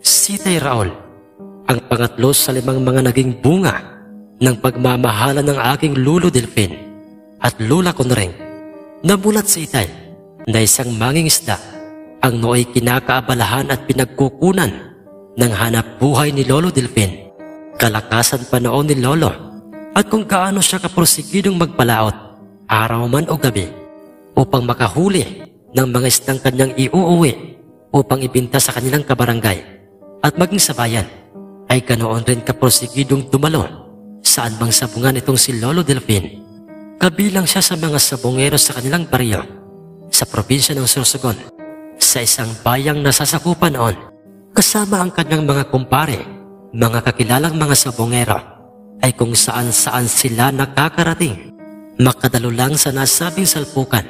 Si Tay Raul, ang pangatlo sa 5 mga naging bunga ng pagmamahala ng aking Lolo Delphin at Lola Conreng. Namulat si Itay na isang mangingisda ang nooy kinakaabalahan at pinagkukunan ng hanap buhay ni Lolo Delphin, kalakasan pa noon ni Lolo at kung gaano siya kaprosigidong magpalaot araw man o gabi upang makahuli ng mga isdang kanyang iuuwi upang ibinta sa kanilang kabarangay. At maging sa bayan ay ganoon rin kaprosigidong dumalo saan bang sabungan itong si Lolo Delphin. Kabilang siya sa mga sabungero sa kanilang baryo sa probinsya ng Sorsogon, sa isang bayang nasasakupan noon, kasama ang kanyang mga kumpare, mga kakilalang mga sabungero, ay kung saan-saan sila nakakarating. Makadalo lang sa nasabing salpukan.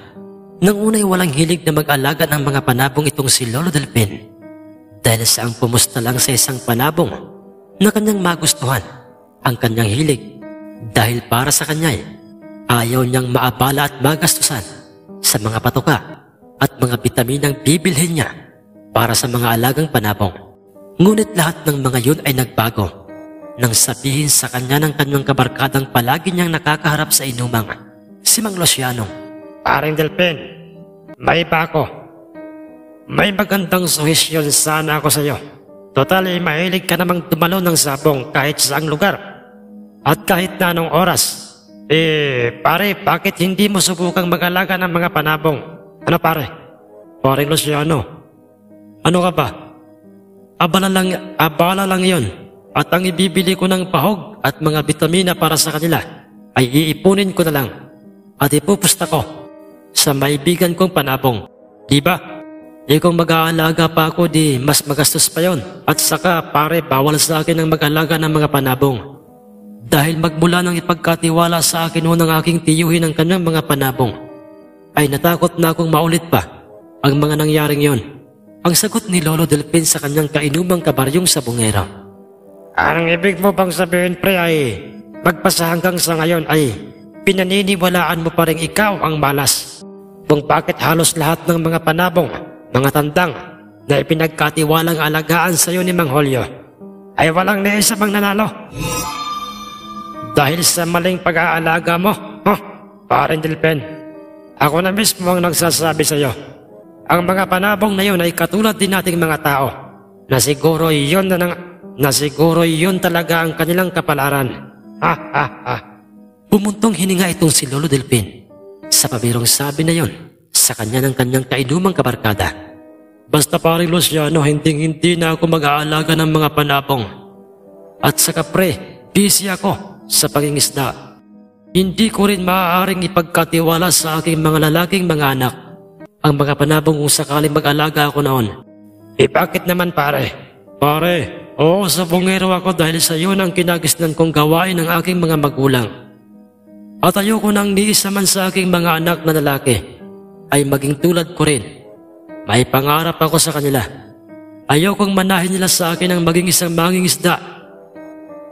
Nang unay walang hilig na mag-alaga ng mga panabong itong si Lolo Delphin, dahil sa ang pumusta lang sa isang panabong na kanyang magustuhan ang kanyang hilig, dahil para sa kanya ayaw niyang maabala at magastusan sa mga patuka at mga bitaminang bibilhin niya para sa mga alagang panabong. Ngunit lahat ng mga yun ay nagbago nang sabihin sa kanya ng kanyang kabarkadang palagi niyang nakakaharap sa inumang, si Mang Luciano. Paring Delphin, may iba ako. May magandang suhisyon sana ako sa iyo. Total mahilig ka namang dumalo ng sabong kahit saang lugar at kahit na anong oras. Pare, bakit hindi mo subukang mag-alaga ng mga panabong? Ano pare? Paring Luciano, ano ka ba? Abala lang yon. At ang ibibili ko ng pahog at mga bitamina para sa kanila ay iipunin ko na lang at ipupusta ko sa maibigan kong panabong. Diba? Kung mag-aalaga pa ako di mas magastos pa yon. At saka pare, bawal sa akin ang mag-alaga ng mga panabong. Dahil magmula nang ipagkatiwala sa akin ng aking tiyuhin ang kanyang mga panabong, ay natakot na akong maulit pa ang mga nangyaring yon. Ang sagot ni Lolo Delphin sa kanyang kainumang kabaryong sabungero. Ang ibig mo bang sabihin pre ay magpasa hanggang sa ngayon ay pinaniniwalaan mo pa rin ikaw ang malas? Kung bakit halos lahat ng mga panabong, mga tandang na ipinagkatiwalang alagaan sa iyo ni Mang Holyo ay walang naisa bang nanalo? Dahil sa maling pag-aalaga mo, Paring Delphin, ako na mismo ang nagsasabi sa iyo. Ang mga panabong na yun ay katulad din nating mga tao na siguro yun talaga ang kanilang kapalaran. Pumuntong hininga itong si Lolo Delphin sa pabirong sabi na yon sa kanya ng kanyang kainumang kabarkada. Basta Paring Luciano, hindi na ako mag-aalaga ng mga panabong. At saka pre, busy ako sa pangingisda. Hindi ko rin maaaring ipagkatiwala sa aking mga lalaking mga anak ang mga panabong kung sakaling mag-alaga ako noon. Bakit naman pare? Pare, oo, sabongero ako dahil sa iyo ang kinagisnan kong gawain ng aking mga magulang. At ayoko nang ni isa man sa aking mga anak na lalaki ay maging tulad ko rin. May pangarap ako sa kanila. Ayokong manahin nila sa akin ang maging isang mangingisda.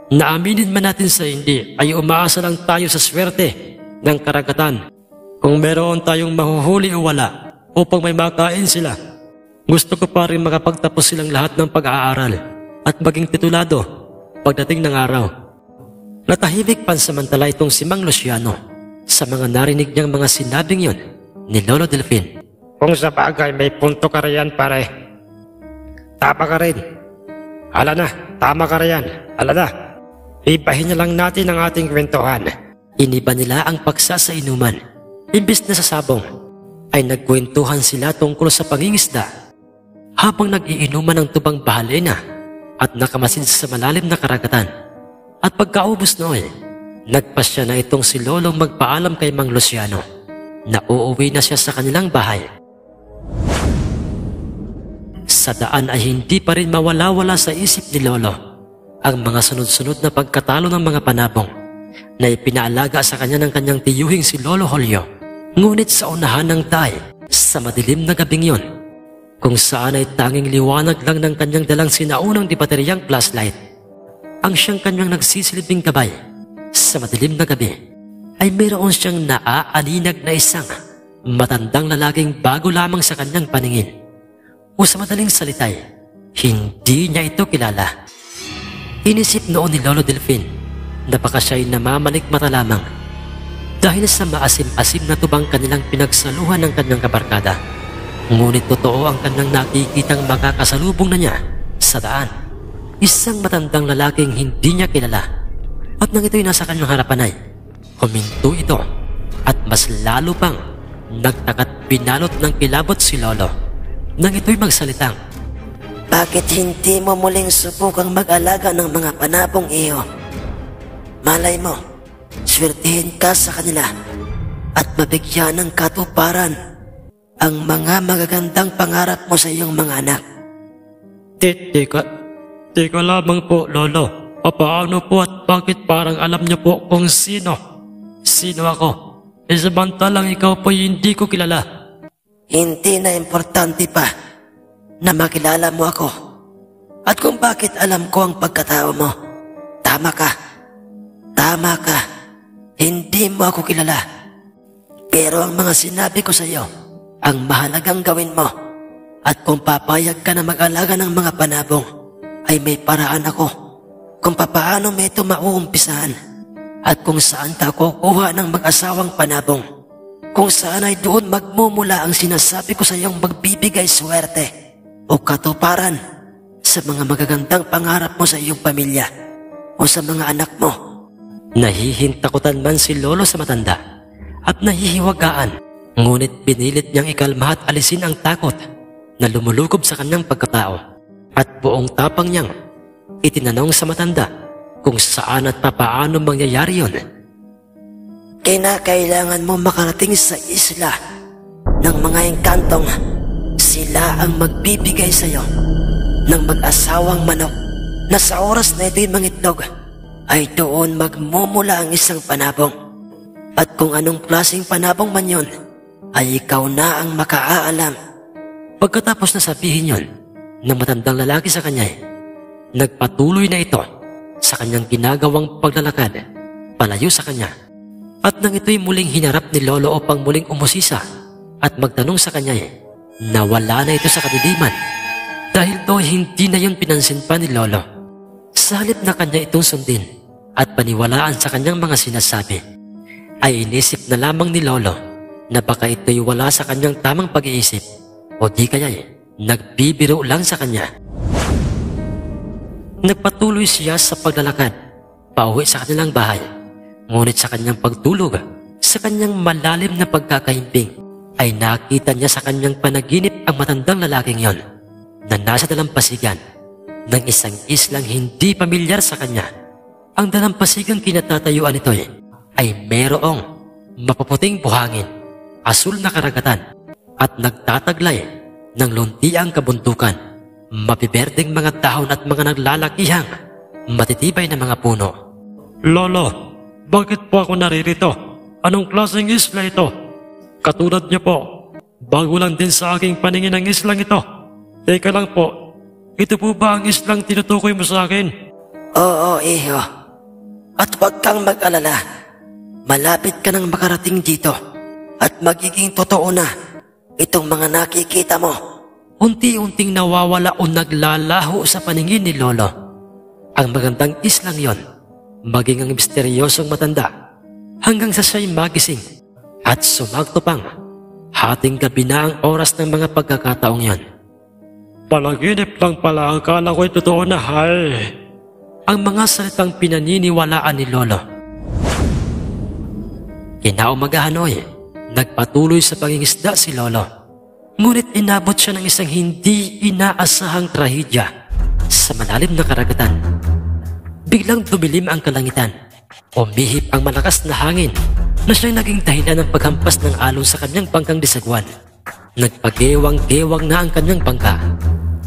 Naaminin man natin sa hindi ay umaasa lang tayo sa swerte ng karagatan. Kung meron tayong mahuhuli o wala upang may makain sila. Gusto ko pa rin makapagtapos silang lahat ng pag-aaral at maging titulado pagdating ng araw. Natahimik pansamantala itong si Mang Luciano sa mga narinig niyang mga sinabing yon ni Lolo Delphin. Kung sa bagay may punto ka riyan pare. Tama ka rin. Hala na, tama ka riyan. Hala na, ibahin na lang natin ang ating kwentuhan. Iniba nila ang paksa sa inuman. Imbis na sa sabong, ay nagkwentuhan sila tungkol sa pangingisda habang nag-iinuman ng tubang bahalena at nakamasid sa malalim na karagatan. At pagkaubos noon, nagpasya na itong si Lolong magpaalam kay Mang Luciano na uuwi na siya sa kanilang bahay. Sa daan ay hindi pa rin mawala-wala sa isip ni Lolo ang mga sunod-sunod na pagkatalo ng mga panabong na ipinaalaga sa kanya ng kanyang tiyuhing si Lolo Holyo. Ngunit sa unahan ng tay, sa madilim na gabing yon, kung saan ay tanging liwanag lang ng kanyang dalang sinaunang di bateryang flashlight, ang siyang kanyang nagsisilbing gabay sa madilim na gabi, ay mayroon siyang naaalinag na isang matandang lalaking bago lamang sa kanyang paningin. O sa madaling salitay, hindi niya ito kilala. Inisip noon ni Lolo Delfin na baka siya'y namamalikmata lamang dahil sa maasim-asim na tubang kanilang pinagsaluhan ng kanyang kabarkada. Ngunit totoo ang kanyang nakikitang makakasalubong na niya sa daan. Isang matandang lalaking hindi niya kilala. At nang ito'y nasa kanyang harapan ay huminto ito at mas lalo pang nagtakat pinalot ng kilabot si Lolo nang ito'y magsalitang, "Bakit hindi mo muling subukang mag-alaga ng mga panabong iyo? Malay mo, swertihin ka sa kanila at mabigyan ng katuparan ang mga magagandang pangarap mo sa iyong mga anak." Teka lamang po, Lolo. Paano po at bakit parang alam niyo po kung sino? Sino ako? Samantalang ikaw po hindi ko kilala. Hindi na importante pa na makilala mo ako at kung bakit alam ko ang pagkatao mo. Tama ka. Hindi mo ako kilala. Pero ang mga sinabi ko sa iyo ang mahalagang gawin mo. At kung papayag ka na mag-alaga ng mga panabong, ay may paraan ako kung papaano mo ito mauumpisahan at kung saan ka kukuha ng mag-asawang panabong. Kung saan ay doon magmumula ang sinasabi ko sa iyong magbibigay swerte o katuparan sa mga magagandang pangarap mo sa iyong pamilya o sa mga anak mo. Nahihintakutan man si Lolo sa matanda at nahihiwagaan, ngunit pinilit niyang ikalma at alisin ang takot na lumulukob sa kanyang pagkatao at buong tapang niyang itinanong sa matanda kung saan at papaano mangyayari yun. Kinakailangan mo makarating sa isla ng mga engkantong sila ang magbibigay sa iyo ng mag-asawang manok na sa oras na ito'y mangitlog ay doon magmumula ang isang panabong. At kung anong klaseng panabong man yun, ay ikaw na ang makaaalam. Pagkatapos na sabihin yun ng matandang lalaki sa kanya, nagpatuloy na ito sa kanyang ginagawang paglalakad palayo sa kanya. At nang ito'y muling hinarap ni Lolo upang muling umusisa at magtanong sa kanya, nawala na ito sa kadiliman dahil to hindi na yun pinansin pa ni Lolo. Sa halip na kanya itong sundin at paniwalaan sa kanyang mga sinasabi, ay inisip na lamang ni Lolo na baka ito'y wala sa kanyang tamang pag-iisip o di kaya nagbibiro lang sa kanya. Nagpatuloy siya sa paglalakad pauwi sa kanilang bahay. Ngunit sa kanyang pagtulog, sa kanyang malalim na pagkakahimping, ay nakita niya sa kanyang panaginip ang matandang lalaking yon na nasa dalampasigan ng isang islang hindi pamilyar sa kanya. Ang dalampasigang kinatatayuan nito ay merong mapuputing buhangin, asul na karagatan at nagtataglay ng luntiang kabuntukan, mapiberdeng mga dahon at mga naglalakihang matitibay na mga puno. Lolo, bakit po ako naririto? Anong klaseng isla ito? Katulad niyo po, bago lang din sa aking paningin ang islang ito. Teka lang po, ito po ba ang islang tinutukoy mo sa akin? Oo, iho. At huwag kang mag-alala. Malapit ka nang makarating dito at magiging totoo na itong mga nakikita mo. Unti-unting nawawala o naglalaho sa paningin ni Lolo ang magandang islang yon, maging ang misteryosong matanda, hanggang sa siya'y magising at sumagto pang hating gabi na ang oras ng mga pagkakataong yan. Palaginip lang pala, akala ko'y totoo na, hay. Ang mga salitang pinaniniwalaan ni Lolo. Kinaumagahan nagpatuloy sa pangingisda si Lolo. Ngunit inabot siya ng isang hindi inaasahang trahedya sa malalim na karagatan. Biglang dumilim ang kalangitan. Umihip ang malakas na hangin na siyang naging dahilan ng paghampas ng alon sa kanyang bangkang disagwan. Nagpagewang-gewang na ang kanyang bangka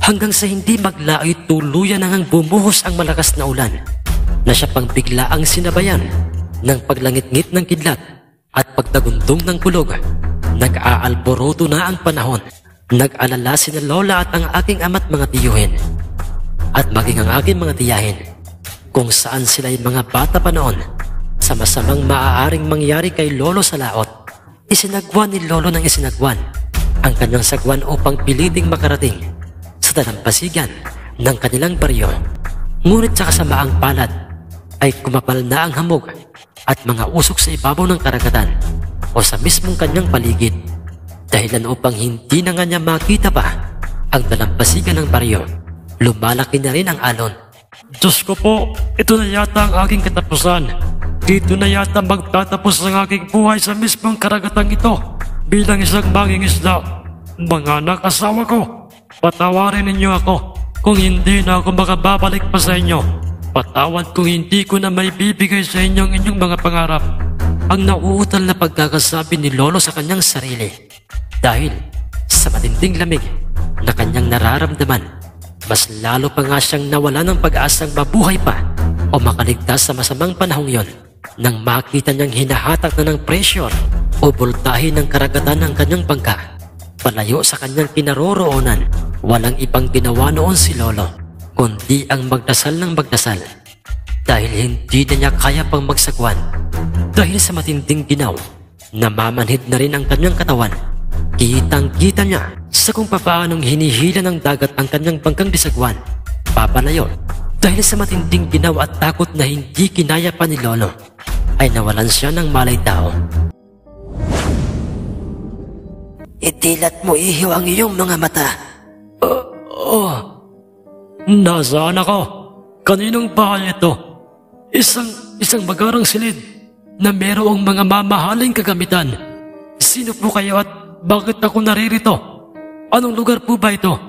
hanggang sa hindi maglaoy tuluyan nang bumuhos ang malakas na ulan na siya pang bigla ang sinabayan ng paglangit-ngit ng kidlat at pagtagundong ng kulog. Nag-aalboroto na ang panahon. Nag-alala sina Lola at ang aking ama't mga tiyuhin at maging ang aking mga tiyahin kung saan sila'y mga bata pa noon sa masamang maaaring mangyari kay Lolo sa laot. Isinagwan ni Lolo ng isinagwan ang kanyang sagwan upang piliting makarating sa dalampasigan ng kanilang baryo. Ngunit sa kasamaang palad ay kumapal na ang hamog at mga usok sa ibabaw ng karagatan o sa mismong kanyang paligid, dahilan upang hindi na nga niya makita pa ang dalampasigan ng baryo. Lumalaki na rin ang alon. Diyos ko po, ito na yata ang aking katapusan. Dito na yata magtatapos ang aking buhay sa mismong karagatang ito bilang isang mangingisda. Mga anak, asawa ko, patawarin ninyo ako kung hindi na ako makababalik pa sa inyo. Patawad kung hindi ko na may bibigay sa inyong mga pangarap. Ang nauutal na pagkakasabi ni Lolo sa kanyang sarili dahil sa matinding lamig na kanyang nararamdaman, mas lalo pa nga siyang nawala ng pag-asang mabuhay pa o makaligtas sa masamang panahong yon nang makita niyang hinahatak na ng pressure o voltahe ng karagatan ng kanyang bangka. Palayo sa kanyang kinaroroonan, walang ibang ginawa noon si Lolo kundi ang magdasal ng magdasal dahil hindi na niya kaya pang magsagwan. Dahil sa matinding ginaw, namamanhid na rin ang kanyang katawan. Kitang-kita niya sa kung papaanong hinihila ng dagat ang kanyang bangkang bisagwan. Papalayo dahil sa matinding ginaw at takot na hindi kinaya pa ni Lolo, ay nawalan siya ng malay tao. Itilat mo, ihiw, ang iyong mga mata. Nasaan ako? Kaninong bahay ito? Isang magarang silid na merong mga mamahaling kagamitan. Sino po kayo at bakit ako naririto? Anong lugar po ba ito?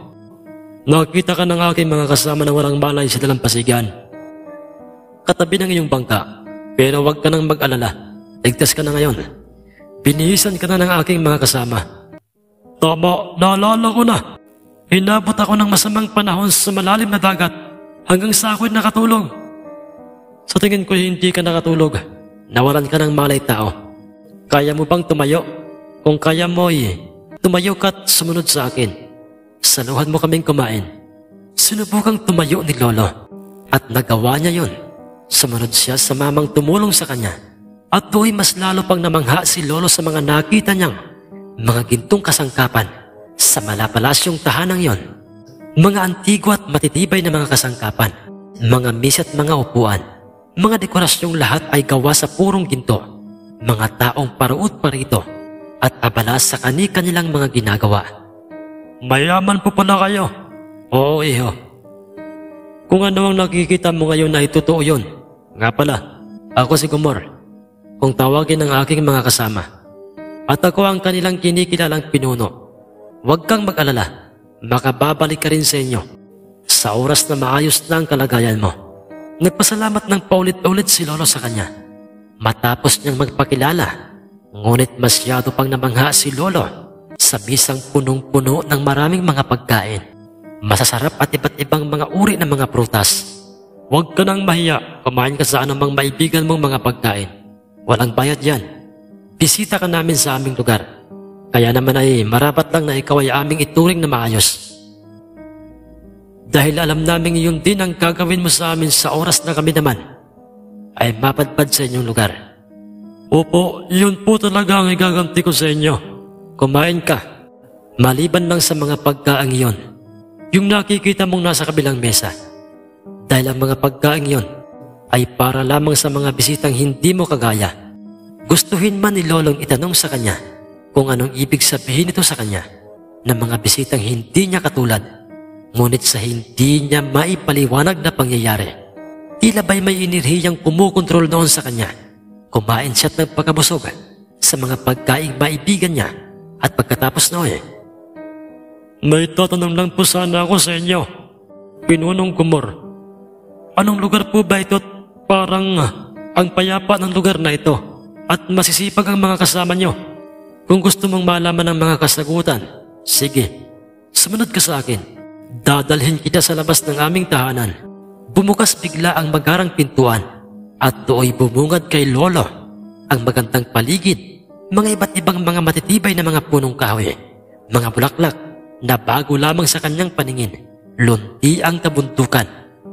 Nakita ka ng aking mga kasama na walang malay sa dalampasigan. Katabi ng iyong bangka, pero huwag ka nang mag-alala. Ligtas ka na ngayon. Binihisan ka na ng aking mga kasama. Tama, naalala ko na. Hinabot ako ng masamang panahon sa malalim na dagat hanggang sa ako'y nakatulog. Sa tingin ko hindi ka nakatulog. Nawalan ka ng malay tao. Kaya mo bang tumayo? Kung kaya mo, tumayo ka at sumunod sa akin. Saluhan mo kaming kumain. Sinubukang tumayo ni Lolo at nagawa niya yon. Sumunod siya sa mamang tumulong sa kanya. At do'y mas lalo pang namangha si Lolo sa mga nakita niyang mga gintong kasangkapan sa malapalasyong tahanang yon. Mga antigo at matitibay na mga kasangkapan, mga misa at mga upuan, mga dekorasyong lahat ay gawa sa purong ginto. Mga taong paruot parito at abala sa kani-kanilang mga ginagawa. Mayaman po pala kayo. Oo, iho. Kung ano ang nakikita mo ngayon ay totoo yun. Nga pala, ako si Gumor, kung tawagin ng aking mga kasama. At ako ang kanilang kinikilalang pinuno. Huwag kang mag-alala, makababalik ka rin sa inyo sa oras na maayos na ang kalagayan mo. Nagpasalamat ng paulit-ulit si Lolo sa kanya. Matapos niyang magpakilala, ngunit masyado pang namangha si Lolo sa bisang punong-puno ng maraming mga pagkain, masasarap at iba't ibang mga uri ng mga prutas. Huwag ka nang mahiya, kumain ka sa anumang maibigan mong mga pagkain. Walang bayad yan. Bisita ka namin sa aming lugar, kaya naman ay marapat lang na ikaw ay aming ituring na maayos. Dahil alam namin iyon din ang gagawin mo sa amin sa oras na kami naman ay mapadpad sa inyong lugar. Opo, yun po talaga ang igaganti ko sa inyo. Kumain ka, maliban lang sa mga pagkaang iyon, yung nakikita mong nasa kabilang mesa. Dahil ang mga pagkaang iyon ay para lamang sa mga bisitang hindi mo kagaya. Gustuhin man ni Lolong itanong sa kanya kung anong ibig sabihin ito sa kanya ng mga bisitang hindi niya katulad, ngunit sa hindi niya maipaliwanag na pangyayari, tila ba'y may enerhiyang kumukontrol noon sa kanya. Kumain siya at nagpakabusog sa mga pagkaing maibigan niya at pagkatapos noon, may tatanong lang po sana ako sa inyo, Pinunong Gumor. Anong lugar po ba ito? Parang ang payapa ng lugar na ito at masisipag ang mga kasama nyo. Kung gusto mong malaman ang mga kasagutan, sige, sumunod ka sa akin. Dadalhin kita sa labas ng aming tahanan. Bumukas bigla ang magarang pintuan at dooy bumungad kay Lolo ang magandang paligid, mga iba't ibang mga matitibay na mga punong kahoy, mga bulaklak na bago lamang sa kanyang paningin, lunti ang kabuntukan,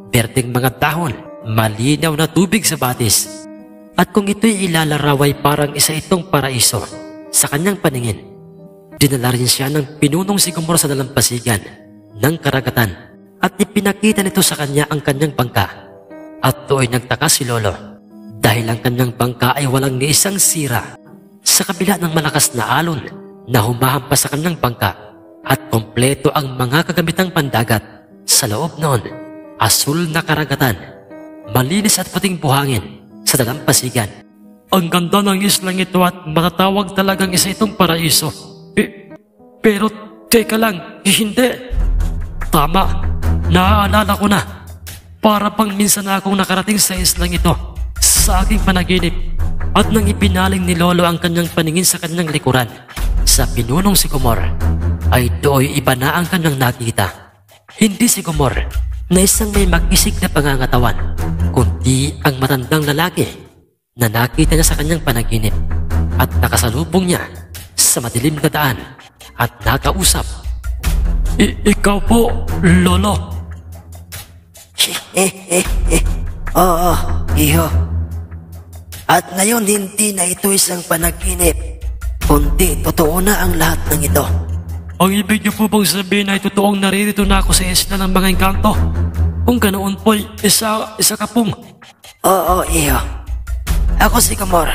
berdeng mga dahon, malinaw na tubig sa batis. At kung ito'y ilalaraw ay parang isa itong paraiso sa kanyang paningin. Dinala rin siya ng pinunong sigumor sa dalampasigan ng karagatan at ipinakita nito sa kanya ang kanyang bangka. At doon nagtaka si Lolo dahil ang kanyang bangka ay walang ni isang sira sa kabila ng malakas na alon na humahampas sa kanyang bangka at kompleto ang mga kagamitang pandagat. Sa loob noon, asul na karagatan, malinis at puting buhangin sa dalampasigan. Ang ganda ng islang ito at matatawag talagang isa itong paraiso. Pero teka lang, hindi. Tama, naaalala ko na. Para pang minsan na akong nakarating sa islang ito sa aking panaginip at nang ipinaling ni Lolo ang kanyang paningin sa kanyang likuran sa pinunong sigumor ay dooy iba na ang kanyang nakita. Hindi sigumor na isang may mag-isig na pangangatawan, kundi ang matandang lalaki na nakita niya sa kanyang panaginip at nakasalubong niya sa madilim na daan at nakausap. Ikaw po, Lolo. Oo, iho. At ngayon hindi na ito isang panaginip, kundi totoo na ang lahat ng ito. Ang ibig niyo po bang sabihin ay totoong naririto na ako sa isla ng mga engkanto? Kung ganoon po'y isa ka pong... Oo, iho. Ako si Gamor.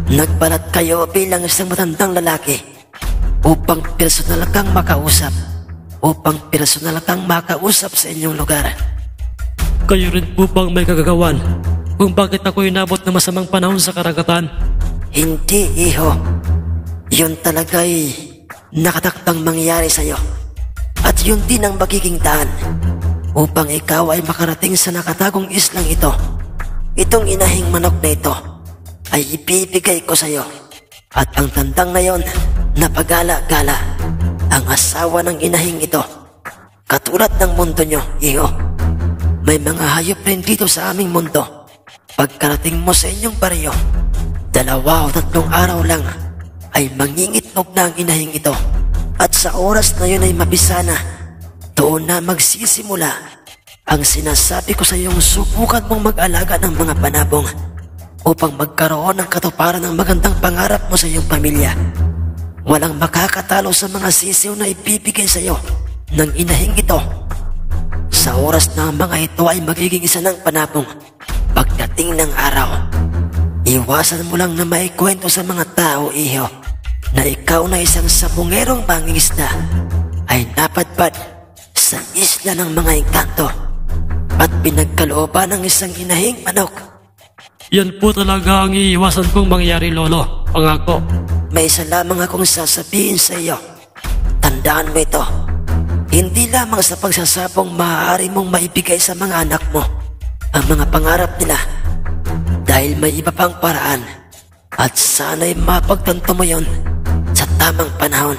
Nagbalat kayo bilang isang matandang lalaki upang personal kang makausap sa inyong lugar. Kayo rin po bang may kagagawan kung bakit ako inabot ng masamang panahon sa karagatan? Hindi, iho. Yun talaga'y nakatakdang mangyari sa'yo. At yun din ang magiging daan upang ikaw ay makarating sa nakatagong islang ito. Itong inahing manok na ito ay ibibigay ko sa'yo. At ang tandang na yon na pagala-gala ang asawa ng inahing ito. Katulad ng mundo nyo, iho. May mga hayop rin dito sa aming mundo. Pagkarating mo sa inyong baryo, 2 o 3 araw lang ay mangingitlog na ang inahing ito. At sa oras na yun ay mabisa na, doon na magsisimula ang sinasabi ko sa iyong subukan mong mag-alaga ng mga panabong upang magkaroon ng katuparan ng magandang pangarap mo sa iyong pamilya. Walang makakatalo sa mga sisiw na ibibigay sa iyo ng inahing ito. Sa oras na ang mga ito ay magiging isa ng panabong pagdating ng araw. Iwasan mo lang na maikwento sa mga tao, iho, na ikaw na isang sabungerong mangingisda ay napadpad sa isla ng mga engkanto at pinagkalooban ng isang inahing manok. Yan po talaga ang iiwasan kong mangyari, Lolo. Pangako. May isa lamang akong sasabihin sa iyo. Tandaan mo ito. Hindi lamang sa pagsasabong maaari mong maibigay sa mga anak mo ang mga pangarap nila, dahil may iba pang paraan at sana'y mapagtanto mo yon sa tamang panahon.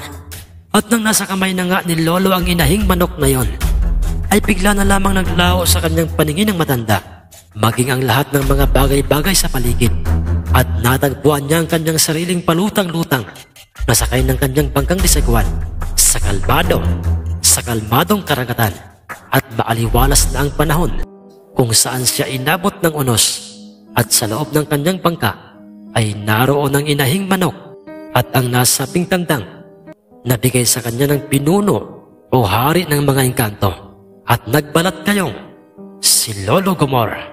At nang nasa kamay na nga ni Lolo ang inahing manok na yon, ay bigla na lamang naglaho sa kanyang paningin ng matanda, maging ang lahat ng mga bagay-bagay sa paligid. At natagpuan niya ang kanyang sariling palutang-lutang na sakay ng kanyang bangkang disagwan sa kalmadong karagatan. At maaliwalas na ang panahon kung saan siya inabot ng unos. At sa loob ng kanyang bangka ay naroon ang inahing manok at ang nasabing tandang nabigay sa kanya ng pinuno o hari ng mga engkanto. At nagbalat kayong si Lolo Gamor.